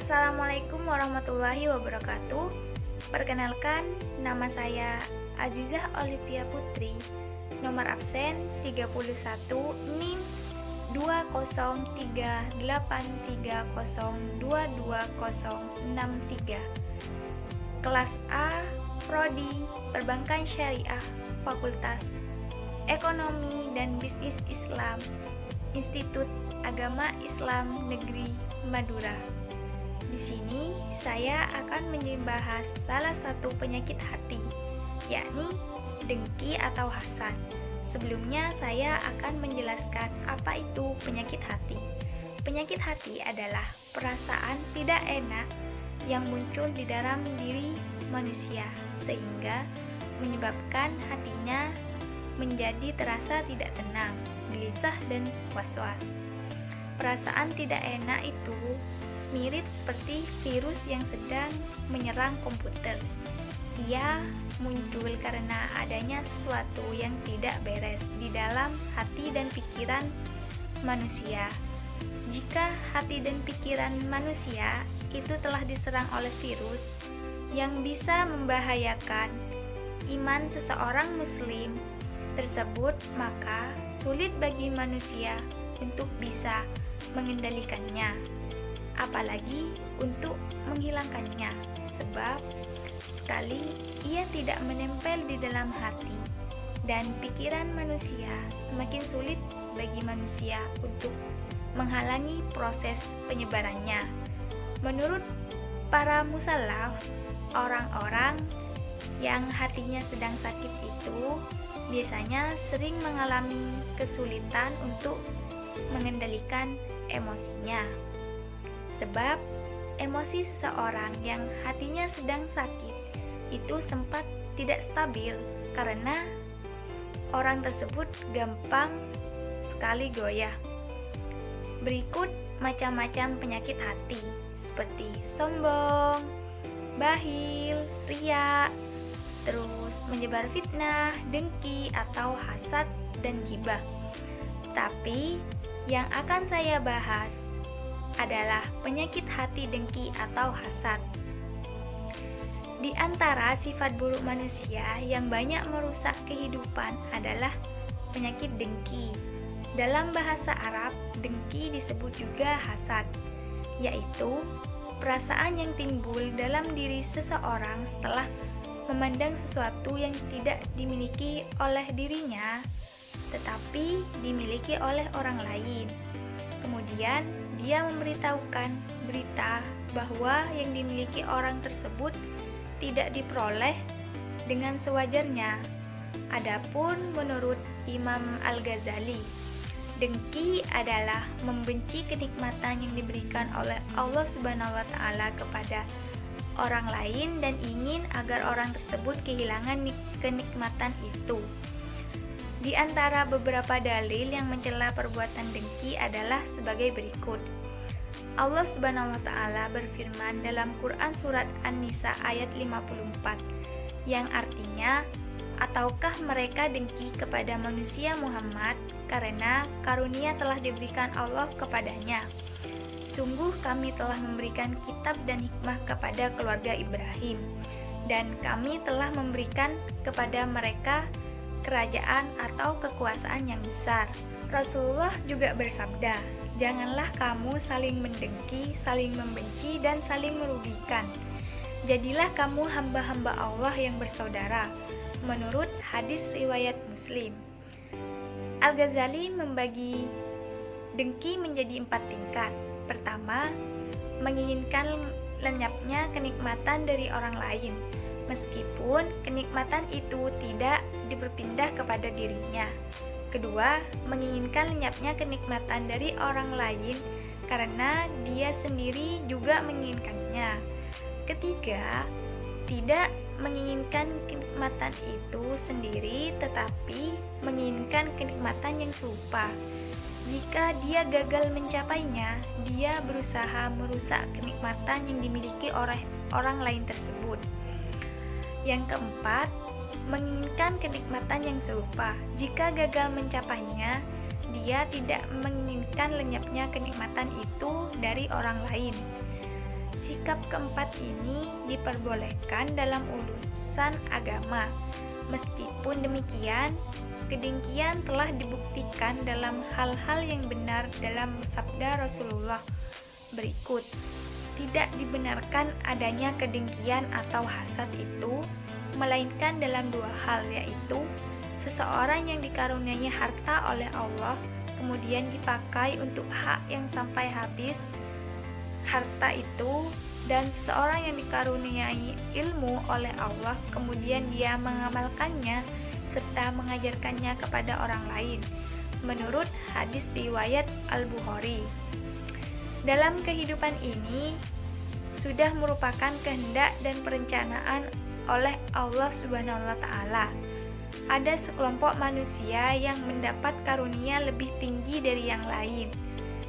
Assalamualaikum warahmatullahi wabarakatuh. Perkenalkan, nama saya Azizah Olivia Putri. Nomor absen 31 NIM 20383022063. Kelas A, Prodi Perbankan Syariah, Fakultas Ekonomi dan Bisnis Islam, Institut Agama Islam Negeri Madura. Di sini saya akan membahas salah satu penyakit hati, yakni dengki atau hasad. Sebelumnya saya akan menjelaskan apa itu penyakit hati. Penyakit hati adalah perasaan tidak enak yang muncul di dalam diri manusia sehingga menyebabkan hatinya menjadi terasa tidak tenang, gelisah dan was-was. Perasaan tidak enak itu mirip seperti virus yang sedang menyerang komputer. Ia muncul karena adanya sesuatu yang tidak beres di dalam hati dan pikiran manusia. Jika hati dan pikiran manusia itu telah diserang oleh virus yang bisa membahayakan iman seseorang muslim tersebut, maka sulit bagi manusia untuk bisa mengendalikannya, apalagi untuk menghilangkannya, sebab sekali ia tidak menempel di dalam hati dan pikiran manusia, semakin sulit bagi manusia untuk menghalangi proses penyebarannya. Menurut para musalaf, orang-orang yang hatinya sedang sakit itu biasanya sering mengalami kesulitan untuk mengendalikan emosinya. Sebab emosi seseorang yang hatinya sedang sakit itu sempat tidak stabil karena orang tersebut gampang sekali goyah. Berikut macam-macam penyakit hati seperti sombong, bakhil, riya, terus menyebar fitnah, dengki atau hasad dan ghibah. Tapi yang akan saya bahas adalah penyakit hati dengki atau hasad. Di antara sifat buruk manusia yang banyak merusak kehidupan adalah penyakit dengki. Dalam bahasa Arab, dengki disebut juga hasad, yaitu perasaan yang timbul dalam diri seseorang setelah memandang sesuatu yang tidak dimiliki oleh dirinya, tetapi dimiliki oleh orang lain. Kemudian dia memberitahukan berita bahwa yang dimiliki orang tersebut tidak diperoleh dengan sewajarnya. Adapun menurut Imam Al-Ghazali, dengki adalah membenci kenikmatan yang diberikan oleh Allah Subhanahu wa Ta'ala kepada orang lain dan ingin agar orang tersebut kehilangan kenikmatan itu. Di antara beberapa dalil yang mencela perbuatan dengki adalah sebagai berikut. Allah Subhanahu wa Ta'ala berfirman dalam Quran surat An-Nisa ayat 54 yang artinya, ataukah mereka dengki kepada manusia Muhammad karena karunia telah diberikan Allah kepadanya? Sungguh kami telah memberikan kitab dan hikmah kepada keluarga Ibrahim, dan kami telah memberikan kepada mereka kerajaan atau kekuasaan yang besar. Rasulullah juga bersabda, janganlah kamu saling mendengki, saling membenci, dan saling merugikan. Jadilah kamu hamba-hamba Allah yang bersaudara. Menurut hadis riwayat Muslim. Al-Ghazali membagi dengki menjadi 4 tingkat. Pertama, menginginkan lenyapnya kenikmatan dari orang lain, meskipun kenikmatan itu tidak berpindah kepada dirinya. Kedua, menginginkan lenyapnya kenikmatan dari orang lain karena dia sendiri juga menginginkannya. Ketiga, tidak menginginkan kenikmatan itu sendiri tetapi menginginkan kenikmatan yang serupa. Jika dia gagal mencapainya, dia berusaha merusak kenikmatan yang dimiliki oleh orang lain tersebut. Yang keempat, menginginkan kenikmatan yang serupa. Jika gagal mencapainya, dia tidak menginginkan lenyapnya kenikmatan itu dari orang lain. Sikap keempat ini diperbolehkan dalam urusan agama. Meskipun demikian, kedengkian telah dibuktikan dalam hal-hal yang benar dalam sabda Rasulullah berikut. Tidak dibenarkan adanya kedengkian atau hasad itu, melainkan dalam dua hal, yaitu seseorang yang dikaruniai harta oleh Allah, kemudian dipakai untuk hak yang sampai habis harta itu, dan seseorang yang dikaruniai ilmu oleh Allah, kemudian dia mengamalkannya serta mengajarkannya kepada orang lain, menurut hadis riwayat Al-Bukhari. Dalam kehidupan ini sudah merupakan kehendak dan perencanaan oleh Allah Subhanahu wa Ta'ala. Ada sekelompok manusia yang mendapat karunia lebih tinggi dari yang lain.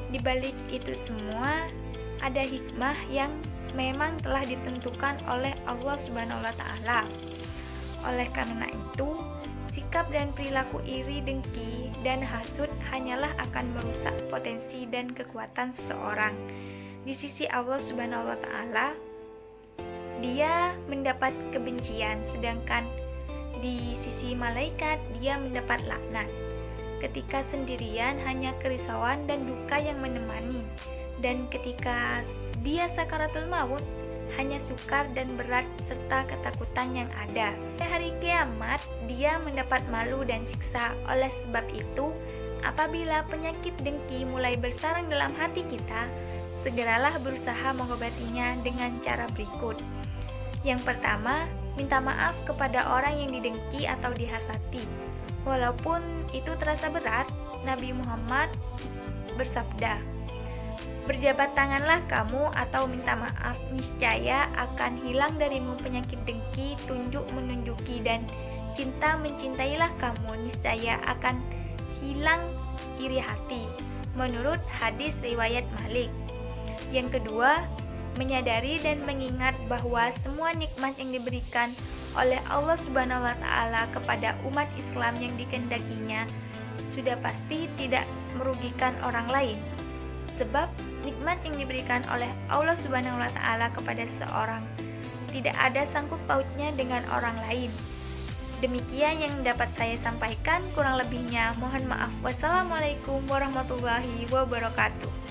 Di balik itu semua, ada hikmah yang memang telah ditentukan oleh Allah Subhanahu wa Ta'ala. Oleh karena itu, sikap dan perilaku iri, dengki, dan hasud hanyalah akan merusak potensi dan kekuatan seseorang. Di sisi Allah Subhanahu wa Ta'ala, dia mendapat kebencian, sedangkan di sisi malaikat dia mendapat laknat. Ketika sendirian hanya kerisauan dan duka yang menemani, dan ketika dia sakaratul maut hanya sukar dan berat serta ketakutan yang ada. Pada hari kiamat dia mendapat malu dan siksa. Oleh sebab itu, apabila penyakit dengki mulai bersarang dalam hati kita, segeralah berusaha mengobatinya dengan cara berikut. Yang pertama, minta maaf kepada orang yang didengki atau dihasati. Walaupun itu terasa berat, Nabi Muhammad bersabda, "Berjabat tanganlah kamu atau minta maaf, niscaya akan hilang darimu penyakit dengki, tunjuk menunjuki, dan cinta mencintailah kamu, niscaya akan hilang iri hati." Menurut hadis riwayat Malik. Yang kedua, menyadari dan mengingat bahwa semua nikmat yang diberikan oleh Allah Subhanahu wa Ta'ala kepada umat Islam yang dikehendakinya sudah pasti tidak merugikan orang lain. Sebab nikmat yang diberikan oleh Allah Subhanahu wa Ta'ala kepada seorang tidak ada sangkut pautnya dengan orang lain. Demikian yang dapat saya sampaikan, kurang lebihnya mohon maaf. Wassalamualaikum warahmatullahi wabarakatuh.